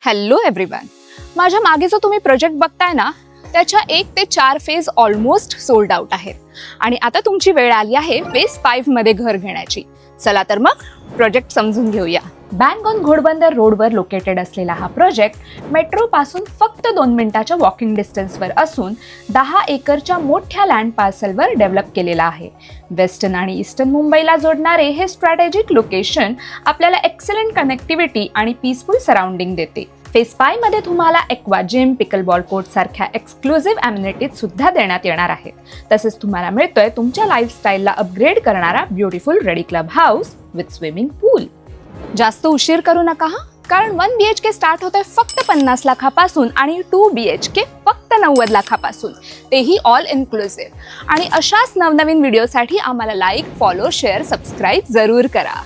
Hello everyone. माझ्या मागे जो तुम्ही प्रोजेक्ट बघताय ना, त्याच्या 1 ते 4 फेज ऑलमोस्ट सोल्ड आउट आहेत आणि आता तुमची वेळ आली आहे फेज 5 मध्ये घर घेण्याची. चला तर मग प्रोजेक्ट समजून घेऊया. बँग ऑन घोडबंदर रोडवर लोकेटेड असलेला हा प्रोजेक्ट मेट्रो पासून फक्त 2 मिनिटाच्या वॉकिंग डिस्टन्सवर असून 10 एकरच्या मोठ्या लँड पार्सलवर डेव्हलप केलेला आहे. वेस्टर्न आणि ईस्टर्न मुंबईला जोडणारे हे स्ट्रॅटेजिक लोकेशन आपल्याला एक्सलंट कनेक्टिव्हिटी आणि पीसफुल सराउंडिंग देते. फेज 5 मध्ये तुम्हाला एक्वा जिम, पिकलबॉल कोर्ट सारख्या एक्सक्लुझिव्ह अम्युनिटीज सुद्धा देण्यात येणार आहेत. तसेच तुम्हाला मिळतोय तुमच्या लाईफस्टाईलला अपग्रेड करणारा beautiful ready club house with swimming pool. जास्त उशीर करू नका हा, कारण 1 BHK स्टार्ट होतोय फक्त 50 लाखापासून आणि 2 BHK फक्त 90 लाखापासून, तेही ऑल इन्क्लुझिव्ह. आणि अशाच नवनवीन व्हिडिओसाठी आम्हाला लाईक, फॉलो, शेअर, सबस्क्राईब जरूर करा.